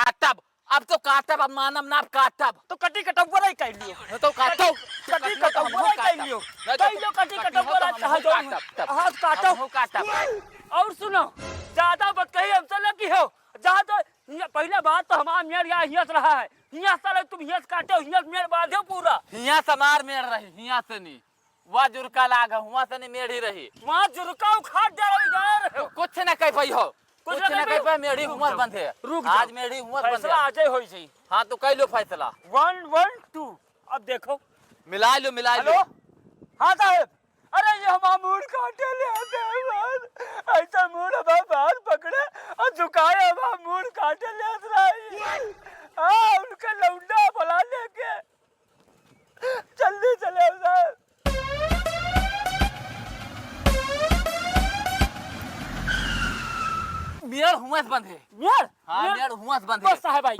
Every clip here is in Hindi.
काटब अब तो काटब अब मानम ना काटब तो कटी कटवा नहीं कर लियो तो काटो कटी कटवा नहीं कर लियो कई लो कटी कटवा कहा जाओ हाथ काटो काटब और सुनो ज्यादा मत कही हमसे लगी हो जहाँ तो पहले बात तो हमारा मेर यहाँ हियस रहा है हियस साले तुम हियस काटे हो हियस मेर बांधे पूरा हिया समार मेड़ रही हिया से नहीं वह जुरका लागा हुआ से नहीं मेढ़ी रही वहाँ जुरका उखाड़ दे रही यार तो कुछ न कह पाई हो कुछ न कह पाई मेढ़ी हुआ बंधे रुक आज मेढ़ी हुआ बंधे फैसला आज ही होई सही हाँ तो कह लो फैसला 1 1 2 अब देखो मिला लो हेलो हाँ साहब अरे ये हमारा मूड काटे ले आते हैं ऐसा मूड हमारा बाल पकड़े और झुकाए हमारा मूड काटे ले आता है हाँ उनका लौंडा बुला लेके जल्दी चले साहब मेड़ हुआ बंधे यार हाँ मेड़ हुआ बंधे बस साहब आई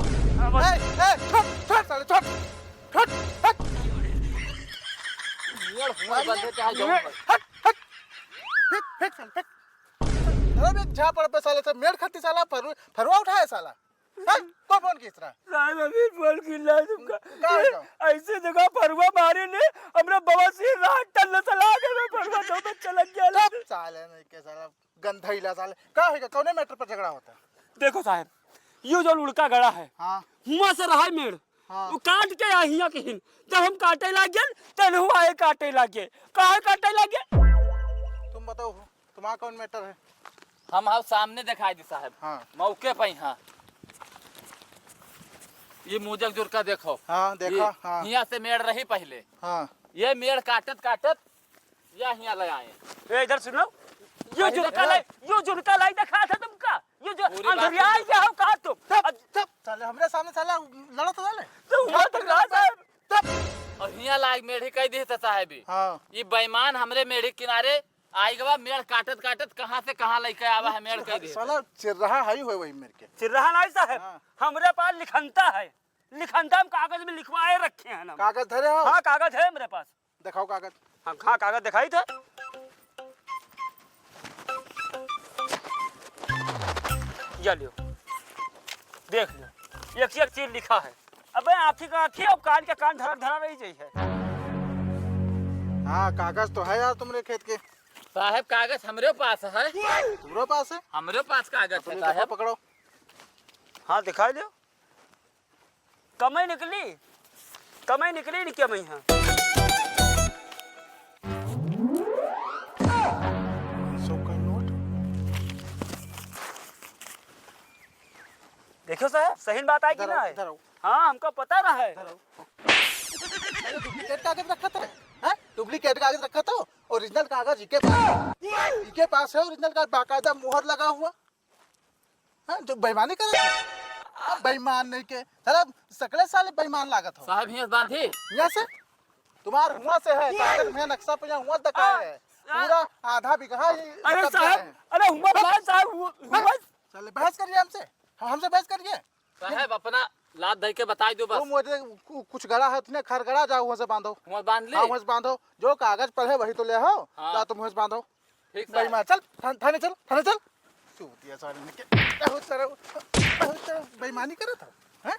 मेड़ हुआ बंधे चाहे जाऊं अरे झा पड़ पे साले से मेड़ खत्ती साला फरवा उठाया साला को फोन किस तरह साहब अभी बोल किला तुमका का ऐसे जगह परवा मारे ने हमरा बवासीर रात टल्ला चला के मैं परवा दो में चला गया साले नहीं के साला गंधैला साले का होगा कौने मैटर पर झगड़ा होता देखो साहब ये जो लुड़का गड़ा है हां हुआ से रहा मेड़ हाँ। वो काट के आहिया के हिन जब हम काटे लागे तन हुआ है काटे लागे काहे काटे लागे तुम बताओ तुम्हारा कौन मैटर है हम हाँ सामने दिखाई दी साहब हाँ मौके पे ही हाँ ये मुजक जुरका देखो हाँ देखा हाँ यहाँ से मेड़ रही पहले हाँ ये मेड़ काटत काटत या यहाँ लगाए ए इधर सुनो यो जुड़का लाई दिखा था तुमका ये जो पूरी बात अंधरिया या हो का तुम तब साले हमरे सामने साला लड़ा तो साले तो हुआ तो का साहब तब और यहाँ लाग मेढ़ी कह दी था साहब हाँ ये बेईमान हमरे मेढ़ी किनारे आई गवा मेड़ काटत काटत कहाँ से कहाँ लेके आवा है मेड़ कह दी साला चिर रहा है हुए वही मेरे के चिरहा नहीं साहब हाँ। हमरे पास लिखनता है लिखनता हम कागज में लिखवाए रखे हैं ना कागज धरे हो हाँ कागज है मेरे पास दिखाओ कागज हाँ कागज दिखाई था ये लियो देख लो एक एक चीज लिखा है अबे आँखी का आँखी और कान का कान धरा धरा रही है हाँ कागज तो है यार तुमरे खेत के साहब कागज हमरे पास है तुम्हारे पास है हमरे पास कागज है तुम साहब पकड़ो हाँ दिखाई दो कमाई निकली नहीं कमाई हाँ सौ का नोट देखो साहब सही बात है कि ना है इधर आओ हाँ हमको पता ना है डुप्लीकेट कागज रखा था हैं डुप्लीकेट कागज रखा था ओरिजिनल कागज इके पास है ओरिजिनल कागज बाकायदा मुहर लगा हुआ हाँ जो बेईमानी कर रहा है बेईमान नहीं के साला सकले साले बेईमान लागत हो साहब यहाँ बांधी यहाँ से तुम्हार हुआ से है कागज में नक्शा पे हुआ दका है पूरा आधा बिगहा ही अरे कब्जा साहब है। अरे उमर भाई साहब चले बहस करिए हमसे बहस करिए साहब अपना लाद दे के बता दो बस तुम मुझे कुछ गड़ा है तुमने खरगड़ा जाओ वहाँ से बांधो हुआ बांध ले हाँ वहाँ से बांधो जो कागज पर है वही तो ले हो हाँ। जा तुम वहाँ से बांधो ठीक बेईमान चल थाने चल चूतिया साले ने के बहुत सारा बेईमानी करे था हैं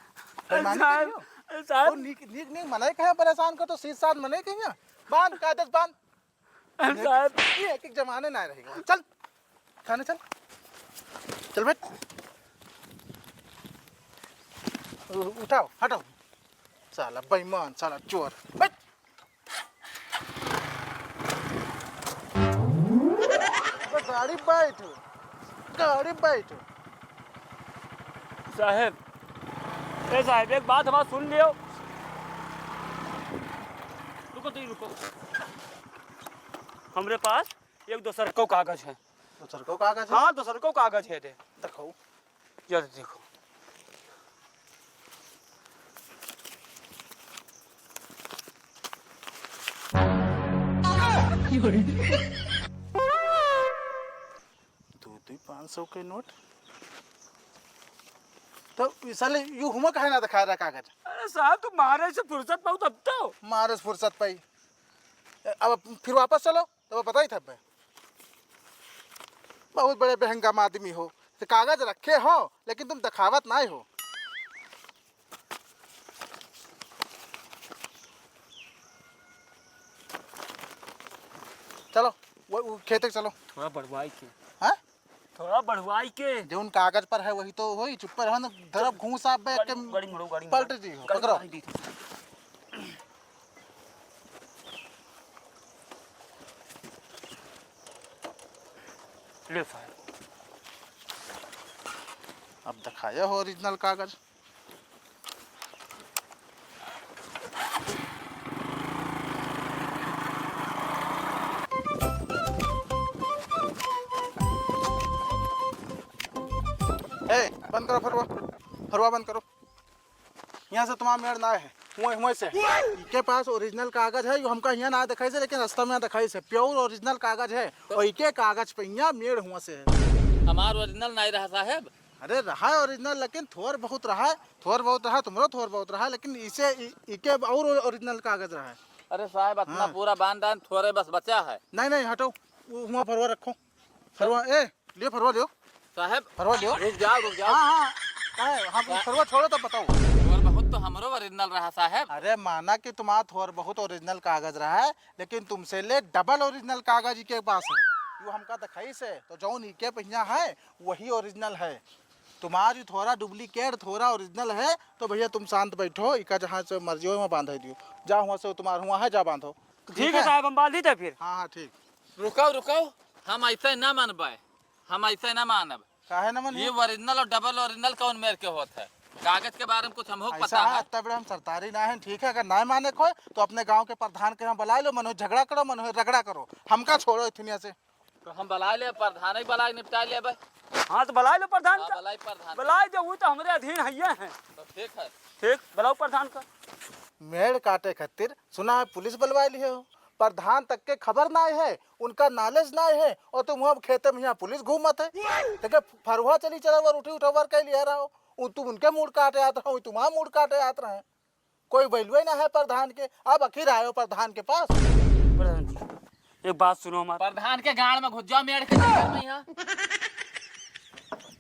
बेईमानी करी हो और साहब नीक मनाई कहे परेशान को तो सीध साथ मनाई कहीं बांध कागज बांध साहब ये एक जमाने ना रहेगा चल थाने चल बैठ उठाओ हटाओ साला बेईमान साला चोर बैठ गाड़ी बैठो साहब ए साहब एक बात हमारा सुन लियो रुको हमरे पास एक दोसर को कागज है दूसर को कागज है हाँ दोसर को कागज है दे दिखाओ ये देखो दो 500 के नोट तो साले यू हुआ कहे ना दिखा रहा कागज अरे साहब तुम मारे से फुर्सत पाओ तब तो मारस फुर्सत पाई अब फिर वापस चलो तो पता ही था मैं बहुत बड़े बेहंगाम आदमी हो तो कागज रखे हो लेकिन तुम दिखावत ना हो चलो वो खेते चलो। थोड़ा बढ़वाई के, हाँ थोड़ा बढ़वाई के। जो उन कागज पर है वही तो वही चुप पर है ना, धरब घूस आप बैठ के गाड़ी मोड़ो, गाड़ी पलट जी पकड़ो। ले साहब, अब दिखाया हो ओरिजिनल कागज। ए बंद करो फरवा, फरवा बंद करो। यहाँ से तुम्हारा मेड़ ना है, हुए से इके पास ओरिजिनल कागज है, यो हमका यहाँ ना दिखाई से, लेकिन रास्ता में दिखाई से प्योर ओरिजिनल कागज है। और इके कागज पे यहाँ मेड़ हुआ से है। हमार ओरिजिनल नहीं रहा साहब। अरे रहा है ओरिजिनल, लेकिन थोड़ बहुत रहा है, थोड़ बहुत रहा, तुम्हारा थोड़ बहुत रहा, लेकिन इसे इके और ओरिजिनल कागज रहा है। अरे साहब इतना हाँ। पूरा बांधान थोड़े बस बचा है। नहीं नहीं हटो, वो वहाँ फरवा रखो, फरवा ए लियो, फरवा लियो, साहब फरवा लियो। रुक जाओ रुक जाओ। हाँ हाँ हम फरवा छोड़ो तो बताओ। और बहुत तो हमरो ओरिजिनल रहा साहब। अरे माना कि तुम्हारा थोड़ बहुत ओरिजिनल कागज रहा है, लेकिन तुमसे ले डबल ओरिजिनल कागज के पास है। यो हमका दिखाई से तो जौन इके पहिया है वही ओरिजिनल है। तुम्हारी थोड़ा डुप्लीकेट थोड़ा ओरिजिनल है, तो भैया तुम शांत बैठो, इका जहाँ से मर्जी हो वहाँ बांध दियो। जा वहाँ से तुम्हारा हुआ है, जा बांधो। ठीक है साहब, हम बांध दी थे फिर। हाँ हाँ ठीक। रुको रुको, हम ऐसे ना मानबे, हम ऐसे ना मानब। काहे न मन ये ओरिजिनल और डबल ओरिजिनल कौन मेरे के होता है? कागज के बारे में कुछ हमको ऐसा पता है, है। तब हम सरकारी ना है, ठीक है। अगर ना माने कोई तो अपने गांव के प्रधान के यहाँ बुला लो, मनो झगड़ा करो, मनो रगड़ा करो, हमका छोड़ो इतनिया से। तो हम बुला ले, प्रधान ही बुला के निपटा ले भाई। हाँ तो बुला लो प्रधान हाँ का, बुलाई प्रधान। बुलाई जो वो तो हमारे अधीन है। तो ठीक है। ठीक, बुलाओ प्रधान का। मेड़ काटे खातिर सुना है पुलिस बुलवा ली हो, प्रधान तक के खबर ना है, उनका नॉलेज ना है, और तुम वहाँ खेते में यहाँ पुलिस घूमत है। देखिए फरुआ चली चला वर उठी उठावर कह लिया रहा हो, तुम उनके मूड काटे आते रहो, तुम्हारा मूड काटे आते रहे। कोई वैल्यू ना है प्रधान के, अब आखिर आए हो प्रधान के पास। प्रधान जी एक बात सुनो हमारा। प्रधान के गाड़ में घुस जाओ मेड़ के चक्कर में यहाँ।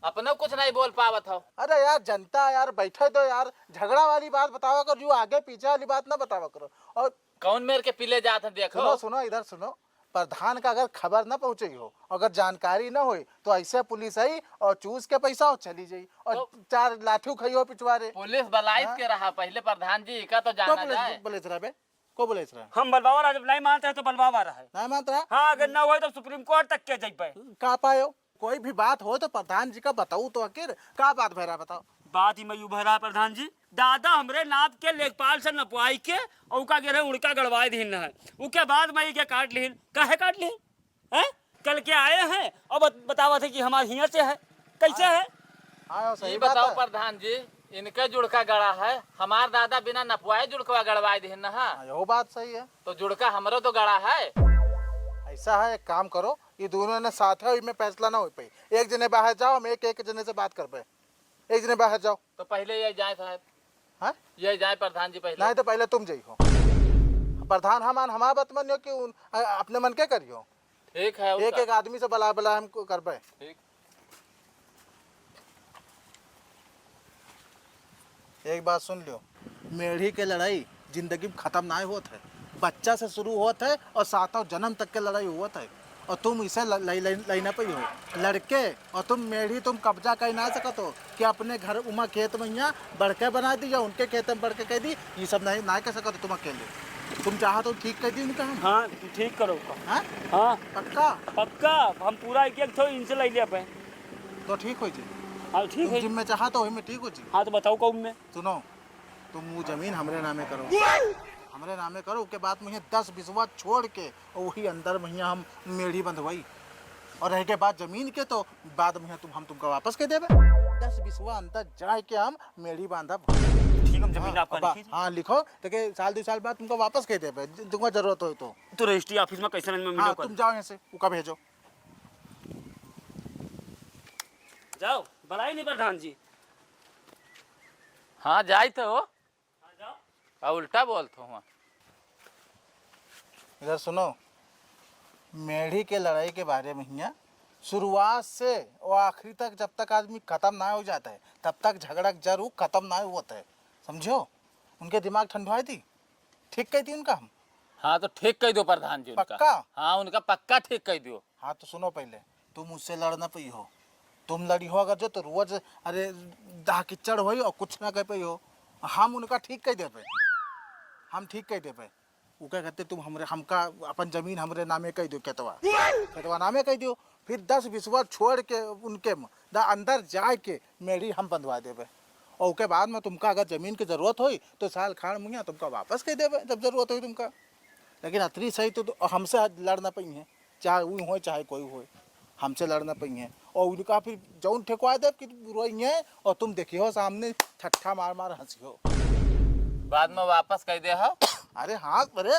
अपने कुछ नहीं बोल पावत हो। अरे यार जनता यार बैठे दो यार, झगड़ा वाली बात बतावा करो, जो आगे पीछे वाली बात ना बतावा करो। और कौन मेरे के पीले जाते हैं देखो। सुनो सुनो इधर सुनो, प्रधान का अगर खबर ना पहुंची हो, अगर जानकारी ना हो, तो ऐसे पुलिस आई और चूस के पैसा और चली जाई, और तो, 4 लाठी खाइयो पिछवारे। पुलिस बलाइत के रहा पहले प्रधान जी का तो जाना जाए। बोले रहा बे, को बोले रहा हम बलवावा रहा, जब नहीं मानते हैं तो बलवावा रहा है। नहीं मानता रहा। हाँ अगर ना हुए तो सुप्रीम कोर्ट तक के जाइए। कहा पायो कोई भी बात हो तो प्रधान जी का बताऊ तो आखिर का बात भैरा बताओ। बात ही मैं यूं भरा प्रधान जी, दादा हमरे नाप के लेखपाल से नपवाई के और उका गिरे उड़का गड़वाई दीन है। उसके बाद मैं के काट लीन, काहे काट लीन हैं? कल के आए हैं और बतावा थे कि हमारे हियर से है, कैसे है? हाँ सही ये बात बताओ है। प्रधान जी, इनका जुड़का गड़ा है, हमार दादा बिना नपवाए जुड़का गड़वाई दे ना। हाँ, यो बात सही है। तो जुड़का हमरो तो गड़ा है। ऐसा है, एक काम करो, ये दोनों ने साथ है, इनमें फैसला ना हो पाई। एक जने बाहर जाओ, हम एक जने से बात कर पाए। एक जने बाहर जाओ। तो पहले ये जाए साहब, हाँ ये जाए प्रधान जी पहले। नहीं तो पहले तुम जाइ हो। प्रधान हमान हमारा बात मानियो कि अपने मन के करियो। ठीक है एक एक आदमी से बुला बुला हमको कर पाए। ठीक। एक बात सुन लियो, मेढ़ी के लड़ाई जिंदगी में खत्म ना होत है, बच्चा से शुरू होता है और सातों जन्म तक के लड़ाई होता है। और तुम इसे लेना पई हो लड़के, और तुम मेढ़ी तुम कब्जा कर ना सकत हो कि अपने घर उमा खेत में यहाँ बड़के बना दी या उनके खेत में बड़के कह दी, ये सब नहीं ना कर सकते तुम अकेले। तुम चाहो तो ठीक कर दी उनका हम। हाँ ठीक करो। हाँ हाँ पक्का पक्का, हम पूरा एक थोड़ा इनसे ले लिया पे। तो ठीक हो जी। हाँ ठीक तुम है। जिम में चाहा तो में ठीक हो जी। हाँ तो बताओ कौन में? सुनो, तुम वो जमीन हमरे नामे करो, हमरे नामे करो, उसके बाद में 10-20 छोड़ के और वही अंदर में हम मेढ़ी बंधवाई, और रह के बाद जमीन के तो बाद में हम तुमको वापस के देवे। 10-20 अंदर जाए के हम मेढ़ी बांधा। ठीक, हम जमीन आपका लिखी थी। हाँ लिखो, देखिए 1-2 साल बाद तुमको वापस के देवे, तुमको जरूरत हो तो। तो रजिस्ट्री ऑफिस में कैसे में मिलो? हाँ तुम जाओ यहाँ से, उका भेजो। जाओ, बुलाई नहीं प्रधान जी। हाँ जाए तो हाँ जाओ। और उल्टा बोलते हो। इधर सुनो, मेढ़ी के लड़ाई के बारे में यहाँ शुरुआत से और आखिरी तक जब तक आदमी खत्म ना हो जाता है तब तक झगड़ा जरूर खत्म ना होता है, समझो। उनके दिमाग ठंडवाई थी, ठीक कही थी उनका हम। हाँ तो ठीक कह दो प्रधान जी उनका। पक्का? हाँ उनका पक्का ठीक कह दो। हाँ तो सुनो, पहले तुम मुझसे लड़ना पई हो, तुम लड़ी हो अगर जो तो रोज अरे दाह किच्चड़ हो और कुछ ना कह पई हो। हम उनका ठीक कह दे पे, हम ठीक कह दे पे। वो क्या कहते तुम हमरे हमका अपन जमीन हमरे नामे कह दो, खेतवा नामे कह दो, फिर 10-20 वर्ष छोड़ के उनके अंदर जाए के मेरी हम बंधवा देवे। और उसके बाद में तुमका अगर जमीन की जरूरत हुई तो साल खाड़ मुँह तुमका वापस कह देवे जब जरूरत हुई तुमका। लेकिन अतरी सही तो हमसे लड़ना पई है, चाहे वो हो चाहे कोई हो, हमसे लड़ना पई है। और उनका फिर जौन ठेकवा दे कि रोई है और तुम देखियो सामने ठट्ठा मार मार हंसियो। बाद में वापस कह दे हो। अरे हाँ, अरे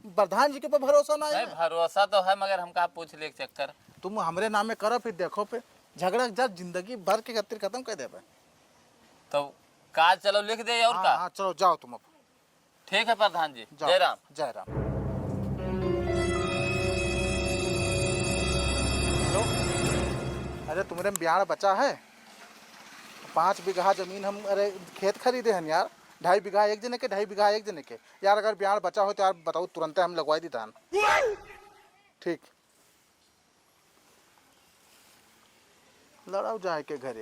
प्रधान जी के पे भरोसा नहीं नहीं है। भरोसा तो है मगर हमका पूछ ले चक्कर। तुम हमरे नामे करो फिर देखो पे झगड़ा जब जिंदगी भर के खातिर खत्म कर देवे। तो काज चलो लिख दे और का। हाँ चलो जाओ तुम अब। ठीक है प्रधान जी, जाओ। जय राम। जय राम। हेलो, अरे तुम्हारे में ब्याह बचा है 5 बीघा जमीन, हम अरे खेत खरीदे हैं यार, 2.5 बीघा एक जने के, 2.5 बीघा एक जने के यार। अगर ब्याह बचा हो तो यार बताओ, तुरंत हम लगवाई दी धान। ठीक, लड़ाओ जाए के घरे।